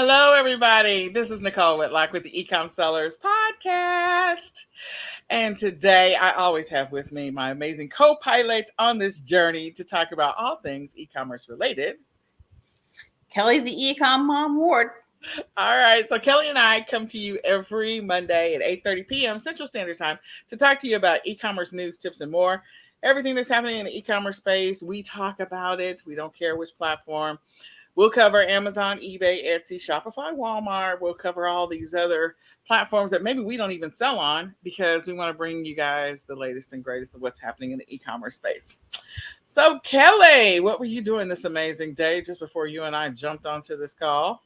Hello, everybody. This is Nicole Whitlock with the eCom Sellers Podcast. And today I always have with me my amazing co-pilot on this journey to talk about all things e-commerce related. Kelly, the eCom Mom Ward. All right. So Kelly and I come to you every Monday at 8:30 p.m. Central Standard Time to talk to you about e-commerce news, tips, and more. Everything that's happening in the e-commerce space, we talk about it. We don't care which platform. We'll cover Amazon, eBay, Etsy, Shopify, Walmart. We'll cover all these other platforms that maybe we don't even sell on because we want to bring you guys the latest and greatest of what's happening in the e-commerce space. So, Kelly, what were you doing this amazing day just before you and I jumped onto this call?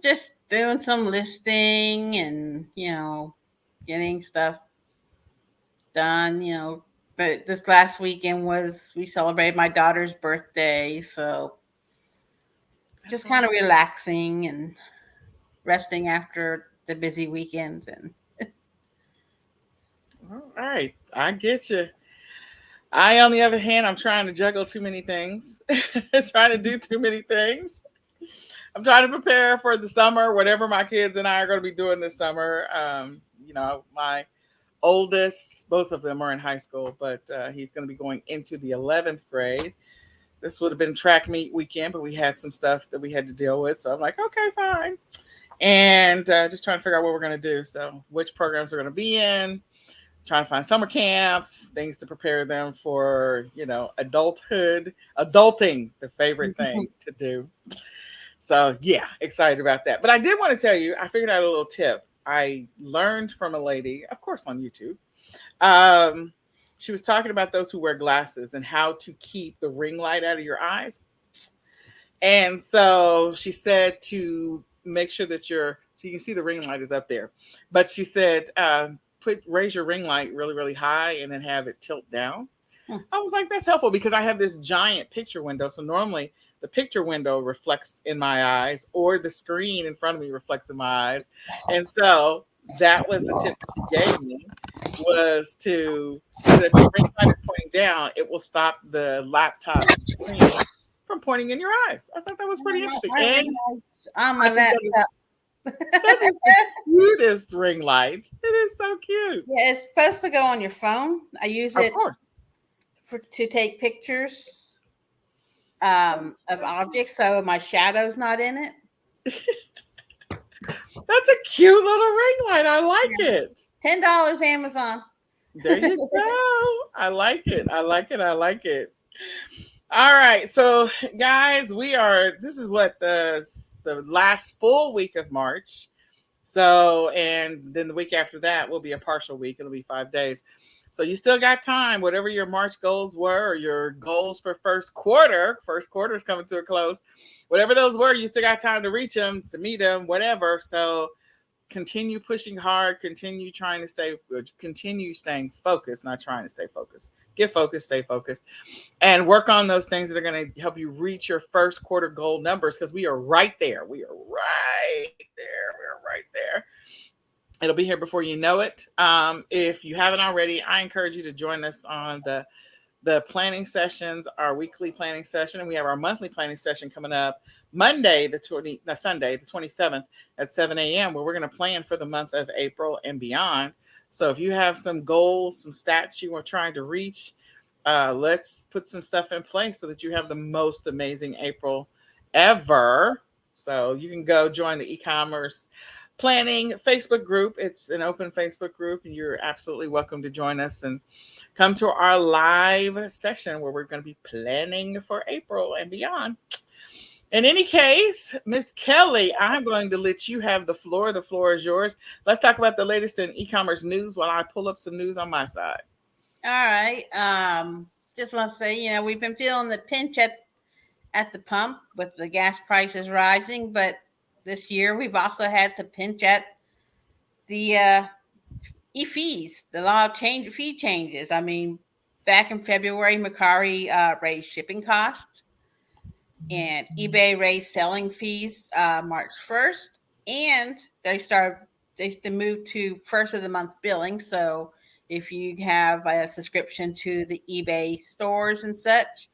Just doing some listing and, getting stuff done, But this last weekend we celebrated my daughter's birthday. So just kind of relaxing and resting after the busy weekends. And All right. I get you. I, on the other hand, I'm trying to juggle too many things, trying to do too many things. I'm trying to prepare for the summer, whatever my kids and I are going to be doing this summer. My oldest, both of them are in high school, but he's going to be going into the 11th grade. This would have been track meet weekend, but we had some stuff that we had to deal with. So I'm like, okay, fine. And just trying to figure out what we're going to do. So which programs we're going to be in, trying to find summer camps, things to prepare them for, adulthood, adulting, the favorite thing to do. So yeah, excited about that. But I did want to tell you, I figured out a little tip. I learned from a lady, of course, on YouTube. She was talking about those who wear glasses and how to keep the ring light out of your eyes. And so she said to make sure that so you can see the ring light is up there. But she said, raise your ring light really, really high and then have it tilt down. I was like, that's helpful because I have this giant picture window. So normally the picture window reflects in my eyes or the screen in front of me reflects in my eyes. And so that was the tip that she gave me was so that if your ring light is pointing down, it will stop the laptop screen from pointing in your eyes. I thought that was pretty interesting. my And ring lights on my I think that is the cutest ring light. It is so cute. Yeah, it's supposed to go on your phone. I use Of it course. to take pictures of objects, so my shadow's not in it. That's a cute little ring light. I like it. $10 Amazon. There you go. I like it. I like it. I like it. All right. So guys, this is what the last full week of March. So, and then the week after that will be a partial week. It'll be 5 days. So you still got time, whatever your March goals were, or your goals for first quarter is coming to a close. Whatever those were, you still got time to reach them, to meet them, whatever. So continue pushing hard, continue staying focused, not trying to stay focused. Get focused, stay focused, and work on those things that are going to help you reach your first quarter goal numbers because we are right there. We are right there. We're right there. It'll be here before you know it. If you haven't already, I encourage you to join us on the planning sessions, our weekly planning session, and we have our monthly planning session coming up Sunday, the 27th at 7 a.m., where we're going to plan for the month of April and beyond. So if you have some goals, some stats you are trying to reach, let's put some stuff in place so that you have the most amazing April ever. So you can go join the e-commerce planning Facebook group. It's an open Facebook group, and you're absolutely welcome to join us and come to our live session where we're going to be planning for April and beyond. In any case, Miss Kelly, I'm going to let you have the floor. The floor is yours. Let's talk about the latest in e-commerce news while I pull up some news on my side. All right. Just want to say, we've been feeling the pinch at the pump with the gas prices rising, but this year we've also had to pinch at the e-fees, the law of fee changes. I mean, back in February, Macari raised shipping costs, and eBay raised selling fees March 1st, and they moved to first of the month billing. So if you have a subscription to the eBay stores and such,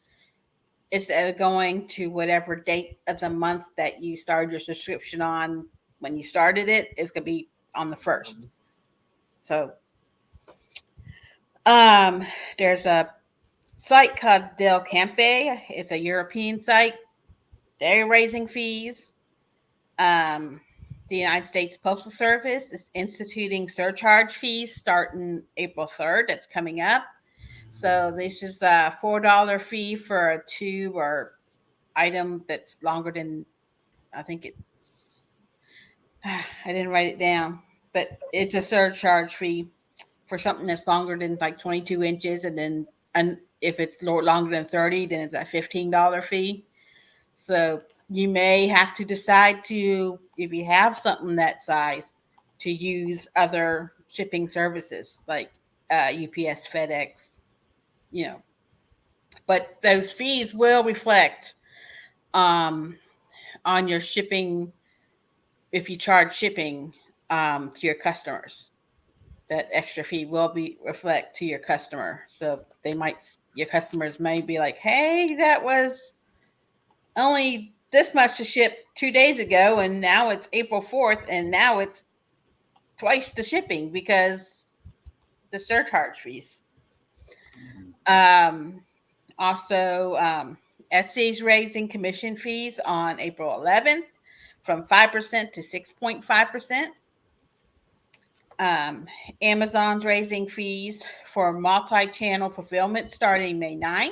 instead of going to whatever date of the month that you started your subscription on when you started it, it's going to be on the first. So um, there's a site called Del Campe. It's a European site. They're raising fees. Um, the United States Postal Service is instituting surcharge fees starting April 3rd. That's coming up. So this is a $4 fee for a tube or item that's longer than, I think it's, I didn't write it down, but it's a surcharge fee for something that's longer than like 22 inches. And if it's longer than 30, then it's a $15 fee. So you may have to decide to, if you have something that size, to use other shipping services like UPS, FedEx, you know. But those fees will reflect um, on your shipping if you charge shipping to your customers. That extra fee will be reflect to your customer. So they might, your customers may be like, "Hey, that was only this much to ship 2 days ago, and now it's April 4th, and now it's twice the shipping because the surcharge fees." Um, also, Etsy's raising commission fees on April 11th from 5% to 6.5%. Um, Amazon's raising fees for multi channel fulfillment starting May 9th.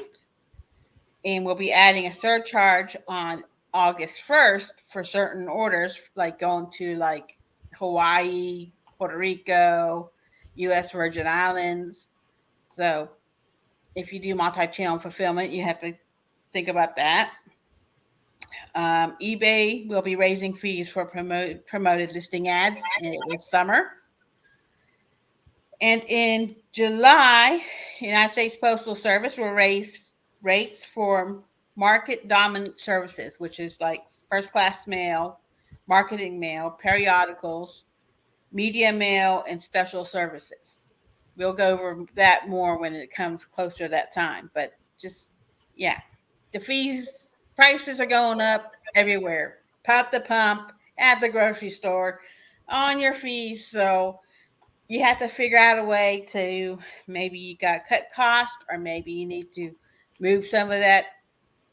And we'll be adding a surcharge on August 1st for certain orders, like going to like Hawaii, Puerto Rico, U.S. Virgin Islands. So if you do multi-channel fulfillment, you have to think about that. eBay will be raising fees for promoted listing ads this summer. And in July, United States Postal Service will raise rates for market dominant services, which is like first class mail, marketing mail, periodicals, media mail, and special services. We'll go over that more when it comes closer to that time. But just, yeah, the fees, prices are going up everywhere. Pop the pump, at the grocery store, on your fees. So you have to figure out a way to, maybe you got cut cost, or maybe you need to move some of that,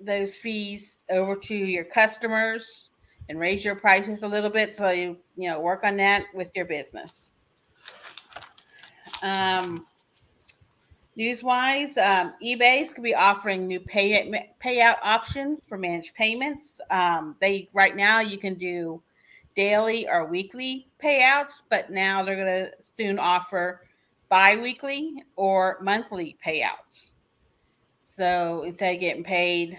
those fees over to your customers and raise your prices a little bit, so you work on that with your business. um News wise, eBay's could be offering new payout options for managed payments. They right now you can do daily or weekly payouts, but now they're going to soon offer bi-weekly or monthly payouts. So instead of getting paid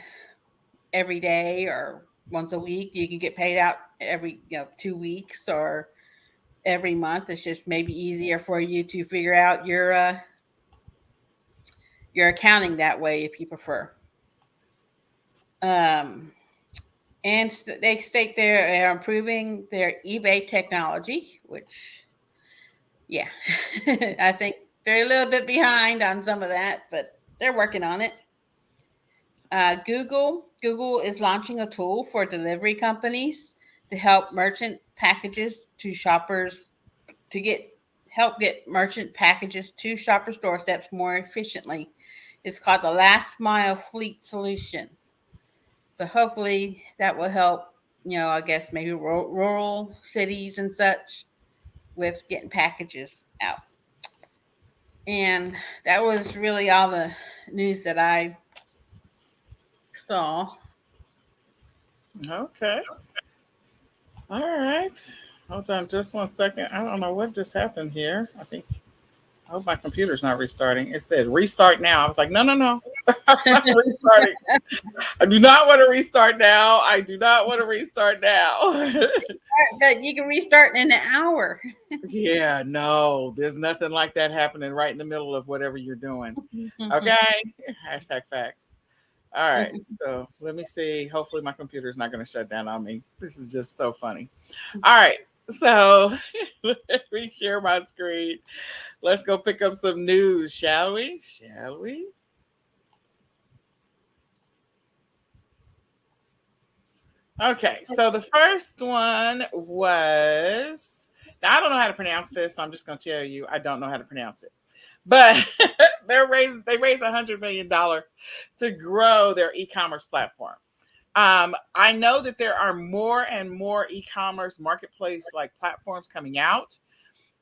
every day or once a week, you can get paid out every 2 weeks or every month. It's just maybe easier for you to figure out your accounting that way if you prefer. Um, and they state they're improving their eBay technology, which, yeah, I think they're a little bit behind on some of that, but they're working on it. Google is launching a tool for delivery companies to help merchant packages to shoppers to get help get merchant packages to shoppers' doorsteps more efficiently. It's called the Last Mile Fleet Solution. So hopefully that will help, I guess maybe rural cities and such with getting packages out. And that was really all the news that I saw. Okay. All right. Hold on just 1 second. I don't know what just happened here. I think, I hope my computer's not restarting. It said restart now. I was like, no, no, no. I'm not restarting. I do not want to restart now. I do not want to restart now. That you can restart in an hour. Yeah, no, there's nothing like that happening right in the middle of whatever you're doing. Okay. Hashtag facts. All right. So let me see. Hopefully my computer is not going to shut down on me. This is just so funny. All right. So let me share my screen. Let's go pick up some news, shall we? Shall we? Okay, so the first one was, now I don't know how to pronounce this, so I'm just going to tell you I don't know how to pronounce it. But they raised $100 million to grow their e-commerce platform. I know that there are more and more e-commerce marketplace like platforms coming out.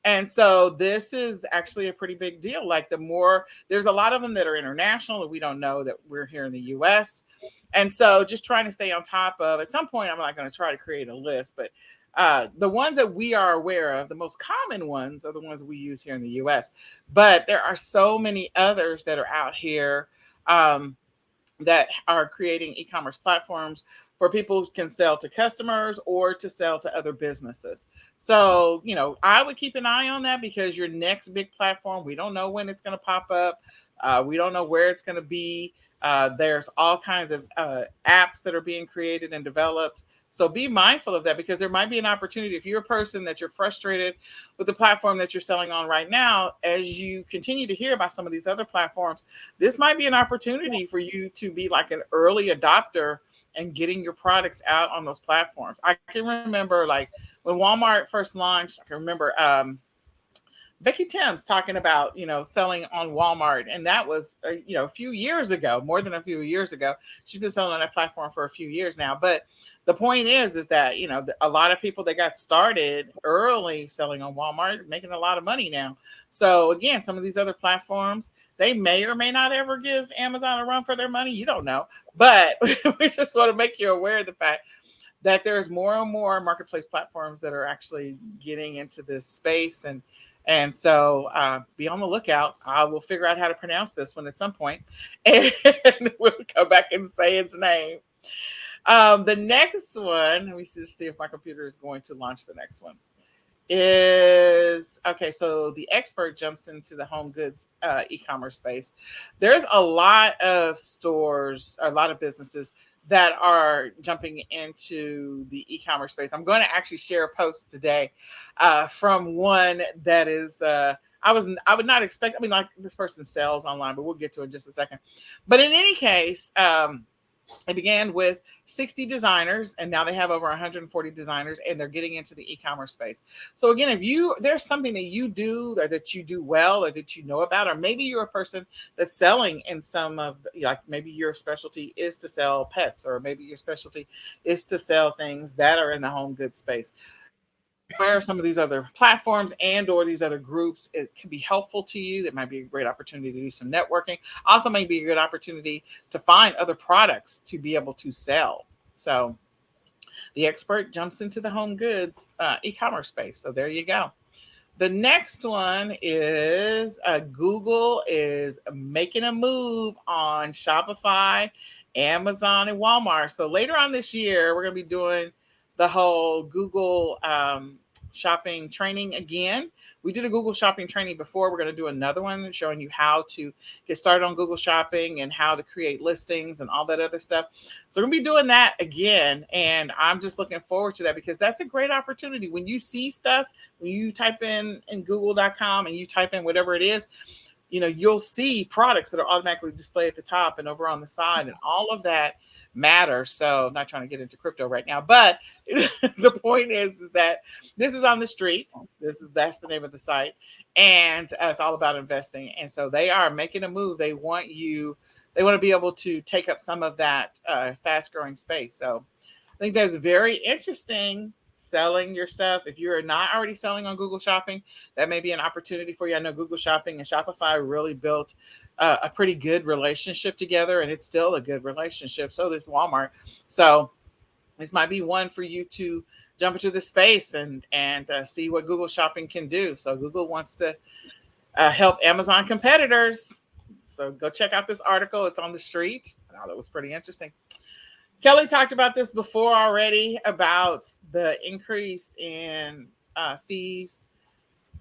And so this is actually a pretty big deal. Like the more, there's a lot of them that are international that we don't know that we're here in the US. And so just trying to stay on top of, at some point, I'm not going to try to create a list, but the ones that we are aware of, the most common ones are the ones we use here in the US. But there are so many others that are out here. That are creating e-commerce platforms for people who can sell to customers or to sell to other businesses. So, I would keep an eye on that because your next big platform, we don't know when it's going to pop up. We don't know where it's going to be. There's all kinds of apps that are being created and developed. So be mindful of that because there might be an opportunity if you're a person that you're frustrated with the platform that you're selling on right now, as you continue to hear about some of these other platforms, this might be an opportunity for you to be like an early adopter and getting your products out on those platforms. I can remember like when Walmart first launched, I can remember Becky Timms talking about, selling on Walmart. And that was, a few years ago, more than a few years ago. She's been selling on that platform for a few years now. But the point is that, a lot of people that got started early selling on Walmart are making a lot of money now. So again, some of these other platforms, they may or may not ever give Amazon a run for their money. You don't know. But we just want to make you aware of the fact that there's more and more marketplace platforms that are actually getting into this space. And so be on the lookout. I will figure out how to pronounce this one at some point, and we'll go back and say its name. The next one, let me just see if my computer is going to launch the next one. Is okay. So the expert jumps into the home goods e-commerce space. There's a lot of stores, a lot of businesses that are jumping into the e-commerce space. I'm going to actually share a post today from one that is. I would not expect. I mean, like this person sells online, but we'll get to it in just a second. But in any case, it began with 60 designers, and now they have over 140 designers, and they're getting into the e-commerce space. So again, if there's something that you do or that you do well or that you know about, or maybe you're a person that's selling in some of like maybe your specialty is to sell pets, or maybe your specialty is to sell things that are in the home goods space. Be aware of some of these other platforms and or these other groups. It can be helpful to you. That might be a great opportunity to do some networking. Also may be a good opportunity to find other products to be able to sell. So the expert jumps into the home goods e-commerce space. So there you go. The next one is Google is making a move on Shopify, Amazon, and Walmart. So later on this year, we're going to be doing the whole Google shopping training again. We did a Google shopping training before. We're going to do another one showing you how to get started on Google shopping and how to create listings and all that other stuff. So we're going to be doing that again. And I'm just looking forward to that because that's a great opportunity. When you see stuff, when you type in google.com and you type in whatever it is, you'll see products that are automatically displayed at the top and over on the side, and all of that matters. So I'm not trying to get into crypto right now, but the point is that this is on the street. That's the name of the site, and it's all about investing. And so they are making a move. They want to be able to take up some of that fast growing space. So I think that's very interesting, selling your stuff. If you're not already selling on Google Shopping, that may be an opportunity for you. I know Google Shopping and Shopify really built a pretty good relationship together, and it's still a good relationship. So does Walmart. So this might be one for you to jump into the space and see what Google Shopping can do. So Google wants to help Amazon competitors. So go check out this article. It's on the street. I thought it was pretty interesting. Kelly talked about this before already about the increase in fees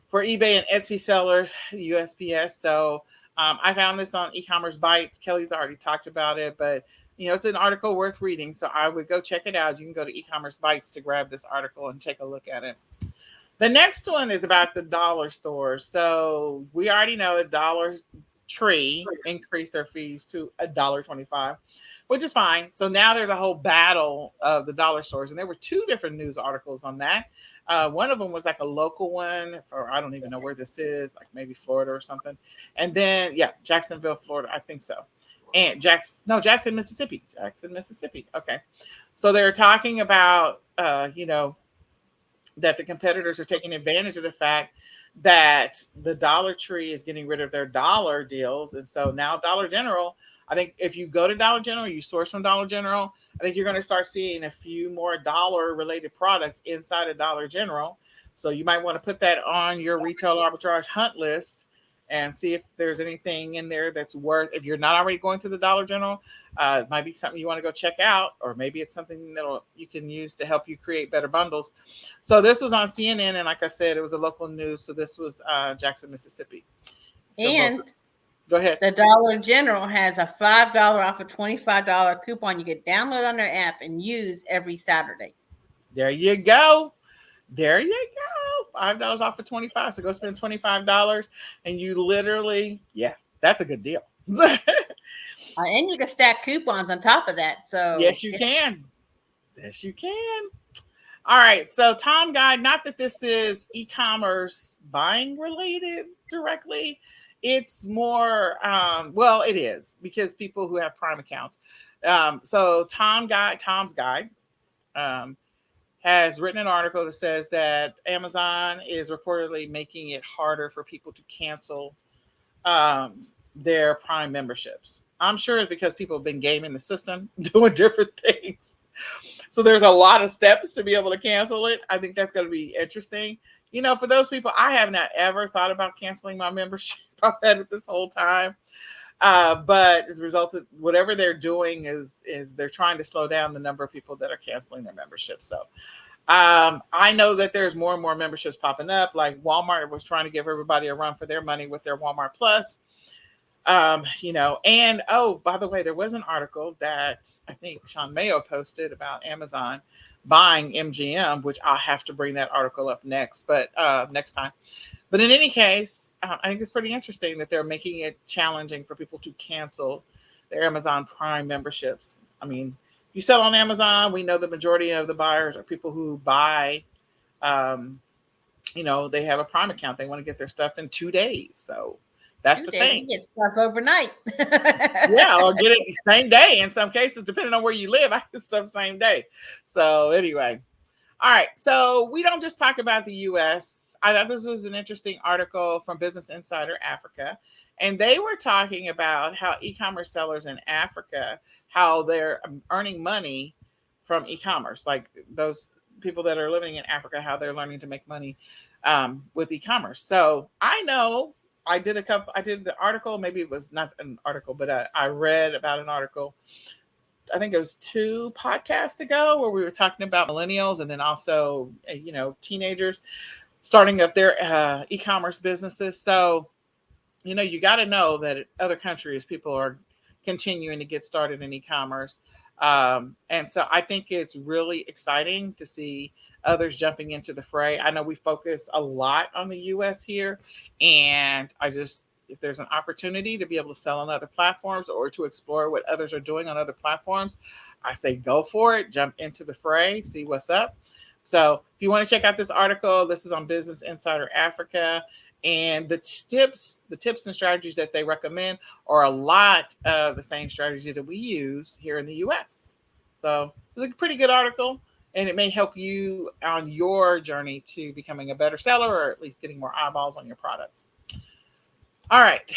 for eBay and Etsy sellers, USPS. So I found this on eCommerce Bytes. Kelly's already talked about it, but it's an article worth reading. So I would go check it out. You can go to eCommerce Bytes to grab this article and take a look at it. The next one is about the dollar stores. So we already know that Dollar Tree increased their fees to $1.25. which is fine. So now there's a whole battle of the dollar stores, and there were two different news articles on that. One of them was like a local one for I don't even know where this is, like maybe Florida or something. And then yeah, Jacksonville, Florida, I think so. And Jackson, Mississippi, Jackson, Mississippi. Okay, so they're talking about that the competitors are taking advantage of the fact that the Dollar Tree is getting rid of their dollar deals. And so now Dollar General, I think if you go to Dollar General, you source from Dollar General, I think you're going to start seeing a few more dollar related products inside of Dollar General. So you might want to put that on your retail arbitrage hunt list and see if there's anything in there that's worth, if you're not already going to the Dollar General, it might be something you want to go check out, or maybe it's something that you can use to help you create better bundles. So this was on CNN, and like I said, it was a local news. So this was Jackson, Mississippi. So both. And Go ahead. the Dollar General has a $5 off a $25 coupon you can download on their app and use every Saturday. There you go. There you go. $5 off of 25. So go spend $25, and you literally, yeah, that's a good deal. And you can stack coupons on top of that. So Yes, you can. Yes, you can. All right. So, Tom Guide, not that this is e-commerce buying related directly. It's more, well, it is because people who have Prime accounts. So, Tom's Guide, has written an article that says that Amazon is reportedly making it harder for people to cancel their Prime memberships. I'm sure it's because people have been gaming the system, doing different things. So there's a lot of steps to be able to cancel it. I think that's going to be interesting. For those people, I have not ever thought about canceling my membership. I've had it this whole time. But as a result of whatever they're doing is they're trying to slow down the number of people that are canceling their memberships. So I know that there's more and more memberships popping up. Like Walmart was trying to give everybody a run for their money with their Walmart Plus. And oh, by the way, there was an article that I think Sean Mayo posted about Amazon buying MGM, which I'll have to bring that article up next, but next time. But in any case, I think it's pretty interesting that they're making it challenging for people to cancel their Amazon Prime memberships. I mean, if you sell on Amazon, we know the majority of the buyers are people who buy, they have a Prime account. They want to get their stuff in 2 days. So that's the thing. You get stuff overnight. Yeah, or get it same day in some cases, depending on where you live. I get stuff same day. So anyway. All right. So we don't just talk about the US. I thought this was an interesting article from Business Insider Africa. And they were talking about how e-commerce sellers in Africa, how they're earning money from e-commerce, like those people that are living in Africa, how they're learning to make money with e-commerce. So I know I did the article, maybe it was not an article, but I read about an article, I think it was 2 podcasts ago, where we were talking about millennials and then also, teenagers starting up their e-commerce businesses. So, you got to know that in other countries, people are continuing to get started in e-commerce. And so I think it's really exciting to see others jumping into the fray. I know we focus a lot on the US here, and if there's an opportunity to be able to sell on other platforms or to explore what others are doing on other platforms, I say go for it, jump into the fray, see what's up. So if you want to check out this article, this is on Business Insider Africa. And the tips and strategies that they recommend are a lot of the same strategies that we use here in the US. So it's a pretty good article, and it may help you on your journey to becoming a better seller, or at least getting more eyeballs on your products. All right.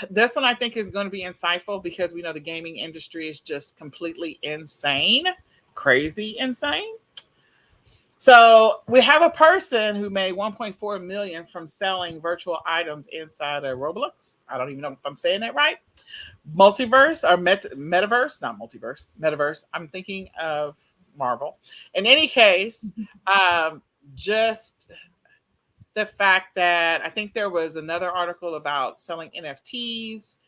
This one I think is going to be insightful because we know the gaming industry is just completely insane, crazy insane. So we have a person who made 1.4 million from selling virtual items inside of Roblox. I don't even know if I'm saying that right. Multiverse or metaverse, not multiverse, metaverse. I'm thinking of Marvel. In any case, just the fact that I think there was another article about selling NFTs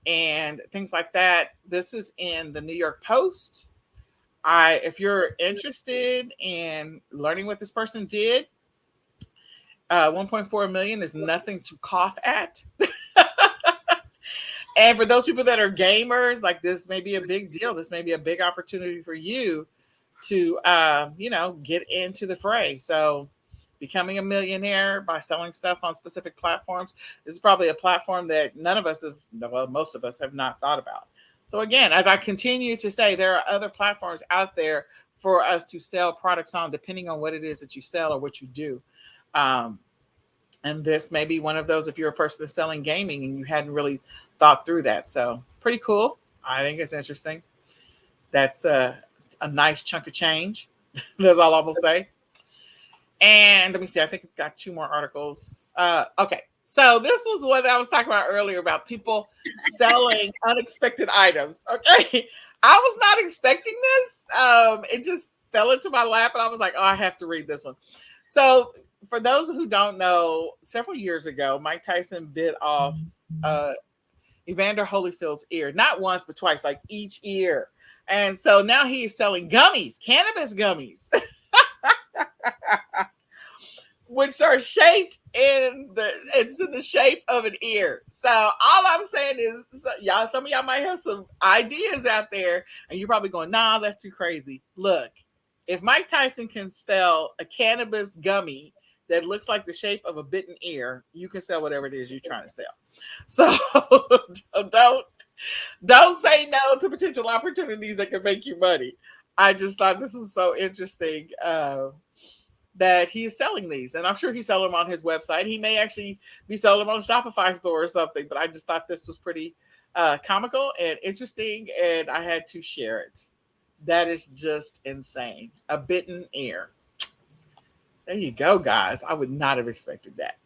and things like that. This is in the New York Post. If you're interested in learning what this person did, 1.4 million is nothing to cough at. And for those people that are gamers, like this may be a big deal. This may be a big opportunity for you to, get into the fray. So, becoming a millionaire by selling stuff on specific platforms. This is probably a platform that none of us have, well, most of us have not thought about. So, again, as I continue to say, there are other platforms out there for us to sell products on, depending on what it is that you sell or what you do. Um, and this may be one of those if you're a person that's selling gaming and you hadn't really thought through that. So, pretty cool. I think it's interesting. That's a nice chunk of change. That's all I will say. And let me see, I think I've got two more articles. Okay. So this was what I was talking about earlier about people selling unexpected items. Okay. I was not expecting this. It just fell into my lap and I was like, oh, I have to read this one. So for those who don't know, several years ago, Mike Tyson bit off uh, Evander Holyfield's ear, not once, but twice, like each ear. And so now he's selling gummies, cannabis gummies, which are shaped it's in the shape of an ear. So all I'm saying is, so y'all, some of y'all might have some ideas out there, and you're probably going, "Nah, that's too crazy." Look, if Mike Tyson can sell a cannabis gummy that looks like the shape of a bitten ear, you can sell whatever it is you're trying to sell. So don't don't say no to potential opportunities that can make you money. I just thought this was so interesting. That he's selling these. And I'm sure he's selling them on his website. He may actually be selling them on a Shopify store or something, but I just thought this was pretty comical and interesting, and I had to share it. That is just insane. A bitten ear. There you go, guys. I would not have expected that.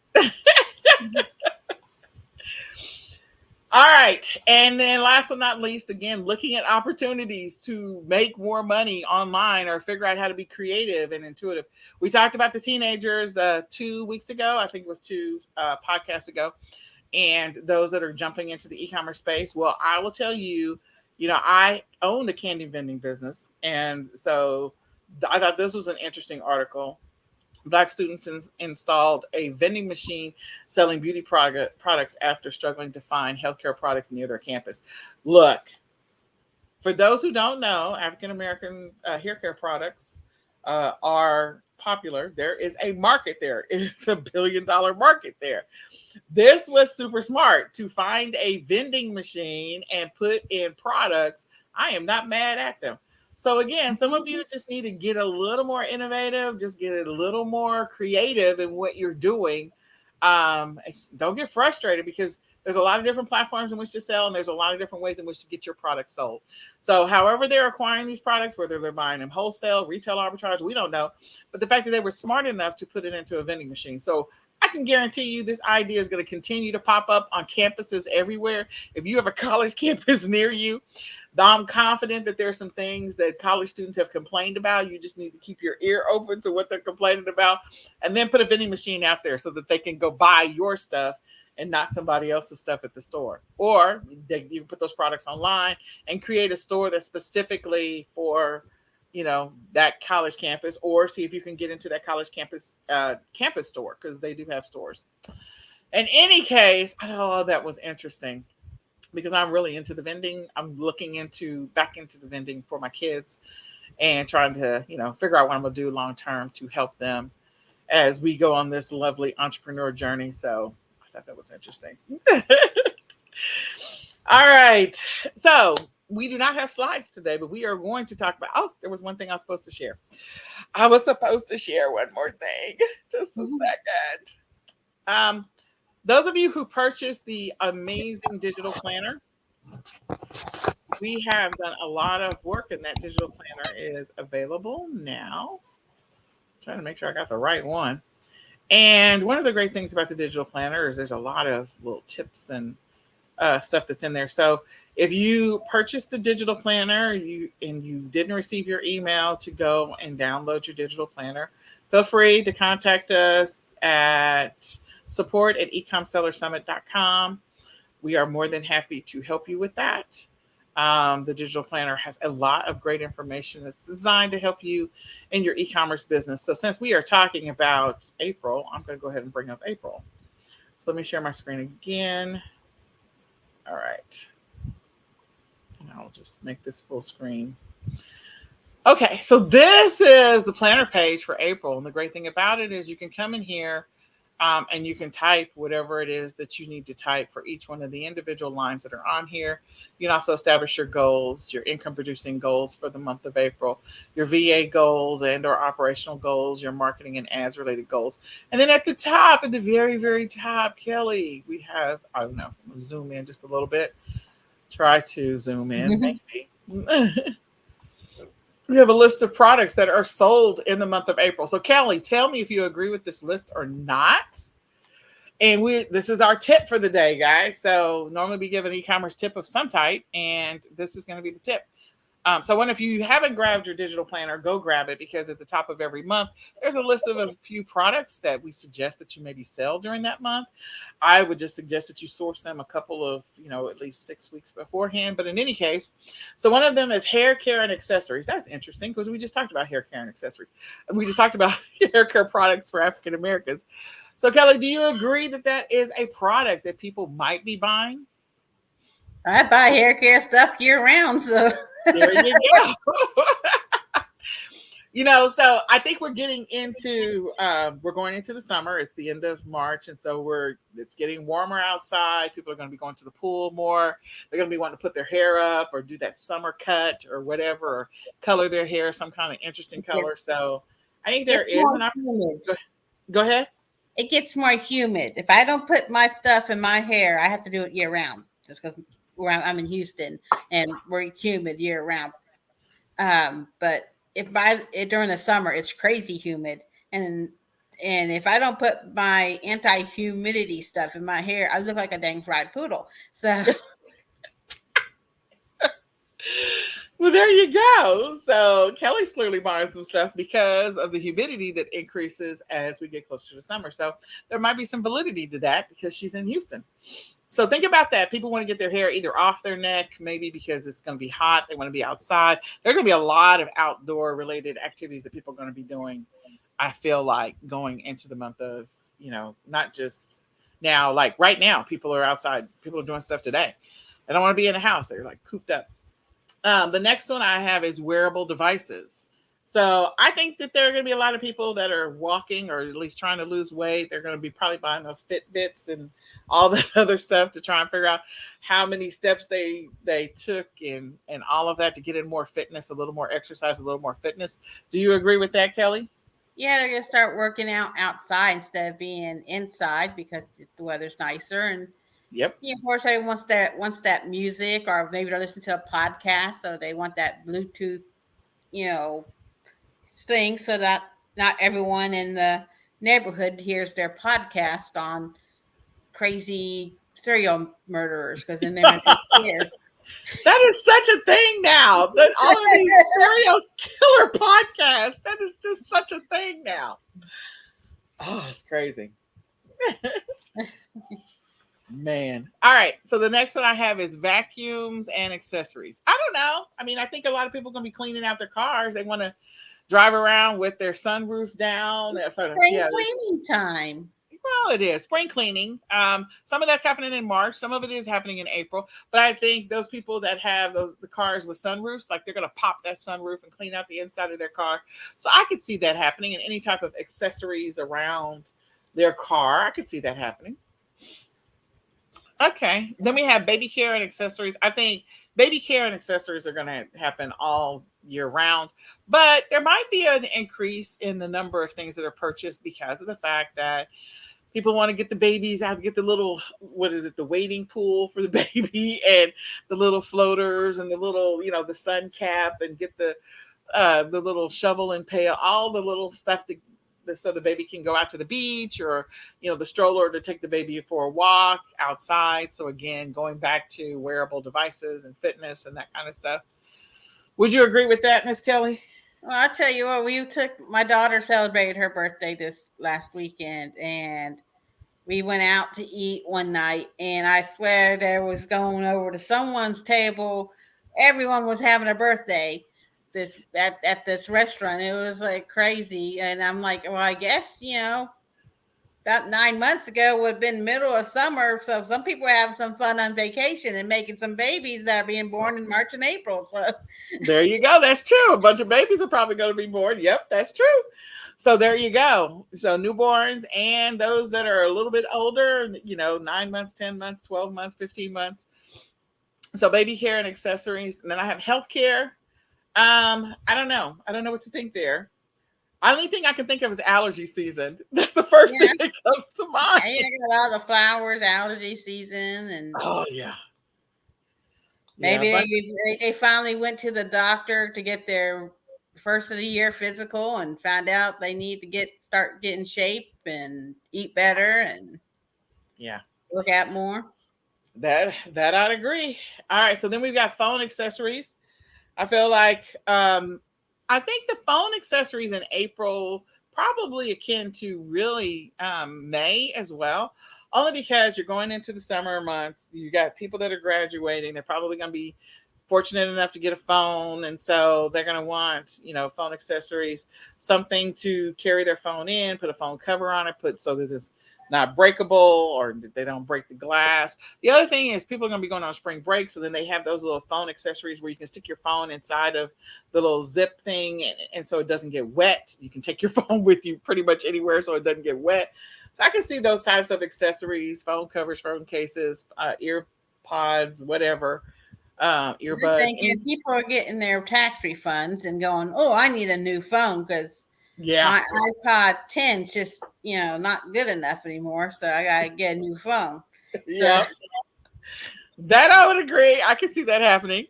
All right. And then last but not least, again, looking at opportunities to make more money online or figure out how to be creative and intuitive. We talked about the teenagers 2 weeks ago. I think it was two podcasts ago. And those that are jumping into the e-commerce space. Well, I will tell you, I owned a candy vending business. And so I thought this was an interesting article. Black students installed a vending machine selling beauty products after struggling to find healthcare products near their campus. Look, for those who don't know, African American hair care products are popular. There is a market there. It's $1 billion market there. This was super smart to find a vending machine and put in products. I am not mad at them. So again, some of you just need to get a little more innovative, just get a little more creative in what you're doing. Don't get frustrated because there's a lot of different platforms in which to sell, and there's a lot of different ways in which to get your product sold. So however they're acquiring these products, whether they're buying them wholesale, retail arbitrage, we don't know. But the fact that they were smart enough to put it into a vending machine. So I can guarantee you this idea is going to continue to pop up on campuses everywhere. If you have a college campus near you, I'm confident that there are some things that college students have complained about. You just need to keep your ear open to what they're complaining about and then put a vending machine out there so that they can go buy your stuff and not somebody else's stuff at the store. Or you can put those products online and create a store that's specifically for that college campus, or see if you can get into that college campus store, because they do have stores. In any case, oh, that was interesting because I'm really into the vending. I'm looking back into the vending for my kids and trying to figure out what I'm gonna do long term to help them as we go on this lovely entrepreneur journey. So I thought that was interesting. All right, so we do not have slides today, but we are going to talk about. Oh, there was one thing I was supposed to share. I was supposed to share one more thing. Just a second. Those of you who purchased the amazing digital planner, we have done a lot of work, and that digital planner is available now. Trying to make sure I got the right one. And one of the great things about the digital planner is there's a lot of little tips and stuff that's in there. So if you purchased the digital planner and you didn't receive your email to go and download your digital planner, feel free to contact us at support@ecomsellersummit.com. We are more than happy to help you with that. The digital planner has a lot of great information that's designed to help you in your e-commerce business. So since we are talking about April, I'm going to go ahead and bring up April. So let me share my screen again. All right. And I'll just make this full screen. Okay, so this is the planner page for April. And the great thing about it is you can come in here and you can type whatever it is that you need to type for each one of the individual lines that are on here. You can also establish your goals, your income producing goals for the month of April, your VA goals and or operational goals, your marketing and ads related goals. And then at the top, at the very, very top, Kelly, we have, I don't know, zoom in just a little bit. Try to zoom in, maybe. We have a list of products that are sold in the month of April. So Kelly, tell me if you agree with this list or not. And this is our tip for the day, guys. So normally we give an e-commerce tip of some type, and this is going to be the tip. So if you haven't grabbed your digital planner, go grab it, because at the top of every month, there's a list of a few products that we suggest that you maybe sell during that month. I would just suggest that you source them a couple of, at least 6 weeks beforehand. But in any case, so one of them is hair care and accessories. That's interesting because we just talked about hair care and accessories. We just talked about hair care products for African Americans. So Kelly, do you agree that that is a product that people might be buying? I buy hair care stuff year round, so There you go. So I think we're getting into we're going into the summer. It's the end of March, and so it's getting warmer outside. People are going to be going to the pool more. They're going to be wanting to put their hair up or do that summer cut or whatever, or color their hair some kind of interesting it color. So I think there gets is more an opportunity. humid. Go ahead. It gets more humid. If I don't put my stuff in my hair, I have to do it year round, just because I'm in Houston and we're humid year round. But during the summer, it's crazy humid, and if I don't put my anti-humidity stuff in my hair, I look like a dang fried poodle. So Well, there you go. So Kelly's clearly buying some stuff because of the humidity that increases as we get closer to summer. So there might be some validity to that because she's in Houston. So think about that. People want to get their hair either off their neck, maybe because it's going to be hot. They want to be outside. There's going to be a lot of outdoor related activities that people are going to be doing. I feel like going into the month of, not just now, like right now, people are outside. People are doing stuff today. They don't want to be in the house. They're like cooped up. The next one I have is wearable devices. So I think that there are going to be a lot of people that are walking or at least trying to lose weight. They're going to be probably buying those Fitbits and all that other stuff to try and figure out how many steps they took and all of that to get in more fitness, a little more exercise, a little more fitness. Do you agree with that, Kelly? yeah, they're gonna start working out outside instead of being inside because the weather's nicer. And Yep. yeah, of course, everyone wants that music, or maybe they're listening to a podcast, so they want that Bluetooth, you know, thing, so that not everyone in the neighborhood hears their podcast on crazy serial murderers, because then they're going to be scared. That is such a thing now. That all of these serial killer podcasts. That is just such a thing now. Oh, it's crazy. Man. All right. So the next one I have is vacuums and accessories. I don't know. I mean, I think a lot of people are going to be cleaning out their cars. They want to drive around with their sunroof down. Spring cleaning time. Well, it is spring cleaning. Some of that's happening in March. Some of it is happening in April. But I think those people that have the cars with sunroofs, like they're going to pop that sunroof and clean out the inside of their car. So I could see that happening, and any type of accessories around their car. I could see that happening. Okay. Then we have baby care and accessories. I think baby care and accessories are going to happen all year round, but there might be an increase in the number of things that are purchased because of the fact that people want to get the babies out, to get the little, what is it, the wading pool for the baby, and the little floaters, and the little, the sun cap, and get the little shovel and pail, all the little stuff so the baby can go out to the beach, or the stroller to take the baby for a walk outside. So again, going back to wearable devices and fitness and that kind of stuff. Would you agree with that, Miss Kelly? Well, I'll tell you what, we took my daughter celebrated her birthday this last weekend, and we went out to eat one night, and I swear there was going over to someone's table. Everyone was having a birthday at this restaurant. It was like crazy. And I'm like, well, I guess, about 9 months ago would have been middle of summer. So some people are having some fun on vacation and making some babies that are being born in March and April. So There you go. That's true. A bunch of babies are probably going to be born. Yep, that's true. So there you go. So newborns and those that are a little bit older, 9 months, 10 months, 12 months, 15 months. So baby care and accessories. And then I have healthcare. I don't know. I don't know what to think there. Only thing I can think of is allergy season. That's the first thing yeah, that comes to mind. yeah, you got all the flowers, allergy season, and Oh yeah. Yeah, a maybe bunch of they finally went to the doctor to get their first of the year physical and found out they need to start getting shape and eat better and yeah. work out more. That I'd agree. All right, so then we've got phone accessories. I feel like I think the phone accessories in April probably akin to really May as well. Only because you're going into the summer months, you got people that are graduating. They're probably going to be fortunate enough to get a phone, and so they're going to want phone accessories, something to carry their phone in, put a phone cover on it, put so that it's not breakable or they don't break the glass. The other thing is people are going to be going on spring break, so then they have those little phone accessories where you can stick your phone inside of the little zip thing, and so it doesn't get wet. You can take your phone with you pretty much anywhere, so it doesn't get wet. So I can see those types of accessories, phone covers, phone cases, ear pods, whatever, I'm earbuds, thinking any. people are getting their tax refunds and going, "Oh, I need a new phone because Yeah, my iPod 10's just not good enough anymore, so I gotta get a new phone." So yeah, that I would agree. I can see that happening.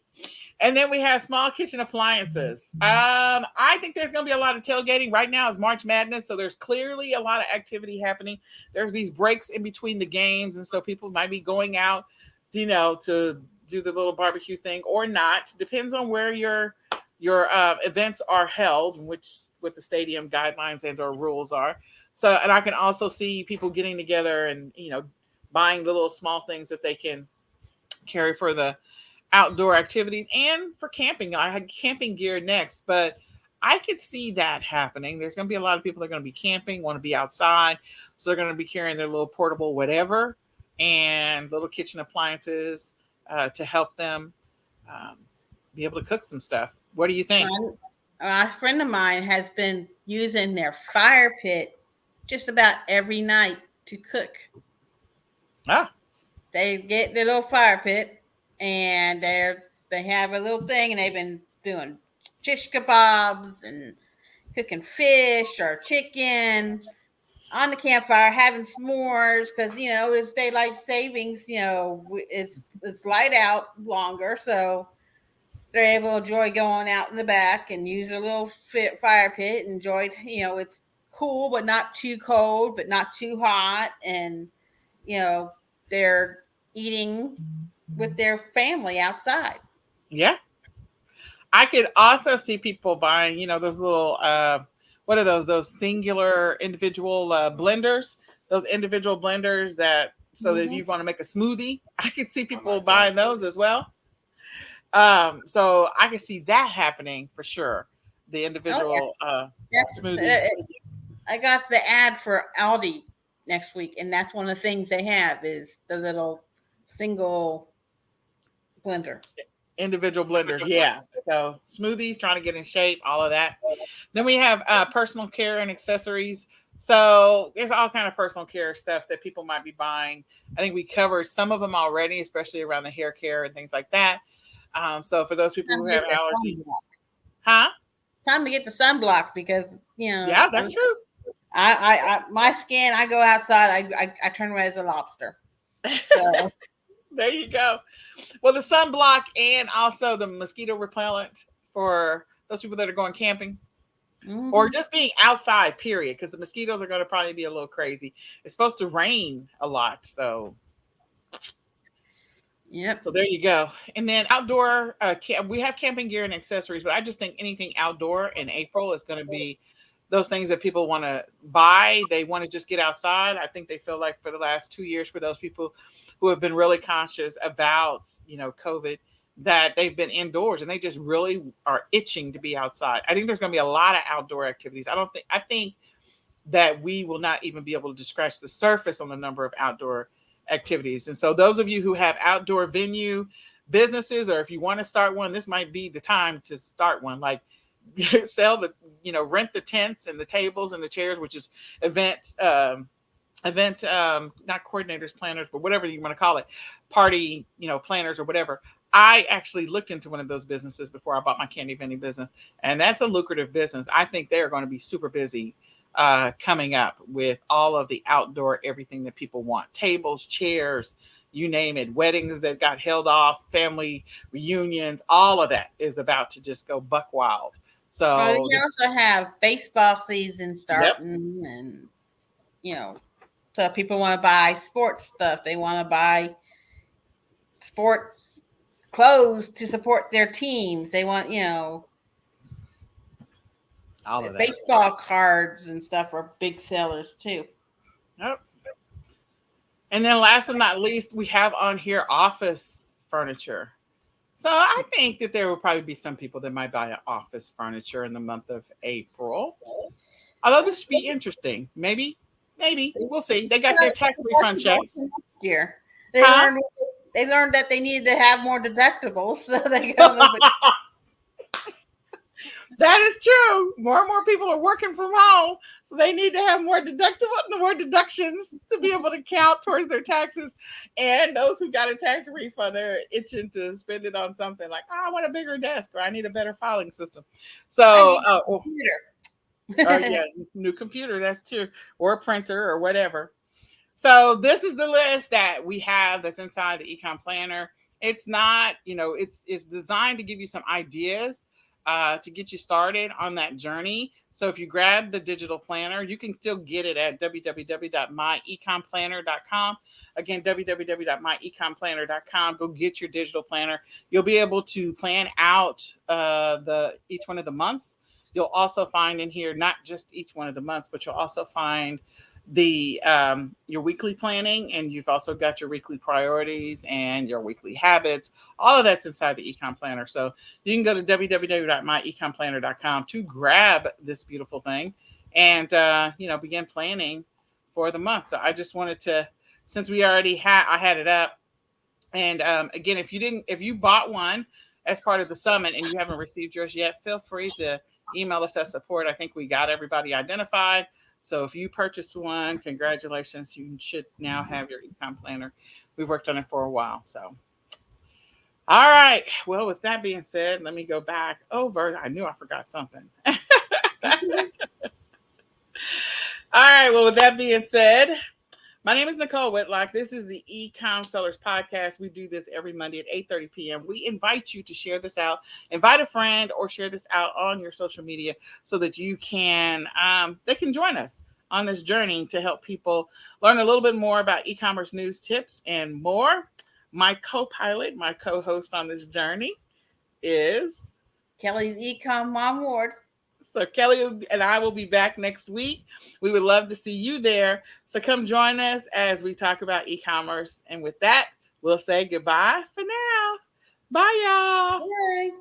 And then we have small kitchen appliances. I think there's going to be a lot of tailgating. Right now is March Madness, so there's clearly a lot of activity happening. There's these breaks in between the games, and so people might be going out, to do the little barbecue thing or not. Depends on where your events are held, which what the stadium guidelines and or rules are. So, and I can also see people getting together and buying the little small things that they can carry for the outdoor activities and for camping. I had camping gear next, but I could see that happening. There's going to be a lot of people that are going to be camping, want to be outside. So they're going to be carrying their little portable whatever and little kitchen appliances to help them um, be able to cook some stuff. What do you think? a friend of mine has been using their fire pit just about every night to cook. Ah, They get their little fire pit and they have a little thing and they've been doing shish kebabs and cooking fish or chicken on the campfire, having s'mores because it's daylight savings. It's light out longer, so they're able to enjoy going out in the back and use a little fire pit. Enjoy, it's cool but not too cold, but not too hot, and you know they're eating with their family outside. yeah. I could also see people buying, those little, what are those? Those singular individual blenders, those individual blenders that, so that Hmm. you want to make a smoothie. I could see people buying those as well. So I can see that happening for sure. The Oh yeah, individual smoothie. that's I got the ad for Aldi next week, and that's one of the things they have is the little single blender. Individual blenders, yeah. So smoothies, trying to get in shape, all of that. Then we have personal care and accessories. So there's all kind of personal care stuff that people might be buying. I think we covered some of them already, especially around the hair care and things like that. So for those people Time who to have get the allergies, sunblock. huh? Time to get the sunblock because Yeah, that's true. my skin. I go outside. I turn red as a lobster. So There you go. Well, the sunblock and also the mosquito repellent for those people that are going camping or hmm just being outside, period, because the mosquitoes are going to probably be a little crazy. It's supposed to rain a lot. yep. So there you go. And then outdoor, we have camping gear and accessories, but I just think anything outdoor in April is going to be those things that people want to buy. They want to just get outside. I think they feel like for the last 2 years, for those people who have been really conscious about, COVID, that they've been indoors and they just really are itching to be outside. I think there's going to be a lot of outdoor activities. I don't think, I think that we will not even be able to scratch the surface on the number of outdoor activities. And so, those of you who have outdoor venue businesses, or if you want to start one, this might be the time to start one. Like, sell the, rent the tents and the tables and the chairs, which is event event not coordinators, planners, but whatever you want to call it, party, planners or whatever. I actually looked into one of those businesses before I bought my candy vending business, and that's a lucrative business. I think they're going to be super busy coming up with all of the outdoor everything that people want: tables, chairs, you name it, weddings that got held off, family reunions, all of that is about to just go buck wild. Well, So, we also have baseball season yep, starting, and you know, so if people want to buy sports stuff, they want to buy sports clothes to support their teams. They want, all of that. baseball cards and stuff are big sellers too. Yep. And then last but not least, we have on here office furniture. So I think that there will probably be some people that might buy office furniture in the month of April. Although this should be interesting. Maybe. We'll see. They got their tax refund checks. Year they Huh? learned they learned that they needed to have more deductibles, so they got a little bit. That is true. More and more people are working from home, so they need to have more deductions to be able to count towards their taxes. And those who got a tax refund, they're itching to spend it on something like, oh, I want a bigger desk, or I need a better filing system. I So, need a computer. yeah, new computer. That's true, or a printer, or whatever. So this is the list that we have that's inside the Ecom Planner. It's not, it's designed to give you some ideas to get you started on that journey. So if you grab the digital planner, you can still get it at www.myecomplanner.com. Again, www.myecomplanner.com. Go get your digital planner. You'll be able to plan out the each one of the months. You'll also find in here not just each one of the months, but you'll also find the your weekly planning, and you've also got your weekly priorities and your weekly habits. All of that's inside the Ecom Planner. So you can go to www.myecomplanner.com to grab this beautiful thing and begin planning for the month. So I just wanted to, since we already I had it up, and again, if you bought one as part of the summit and you haven't received yours yet, feel free to email us at support. I think we got everybody identified. So if you purchased one, congratulations. You should now have your ecom planner. We've worked on it for a while. So, all right. Well, with that being said, let me go back over. I knew I forgot something. All right. Well, with that being said, my name is Nicole Whitlock. This is the eCom Sellers Podcast. We do this every Monday at 8:30 p.m. We invite you to share this out, invite a friend, or share this out on your social media so that they can join us on this journey to help people learn a little bit more about e-commerce news, tips, and more. My co-pilot, my co-host on this journey is Kelly's Ecom Mom Ward. So Kelly and I will be back next week. We would love to see you there. So come join us as we talk about e-commerce. And with that, we'll say goodbye for now. Bye, y'all. Bye.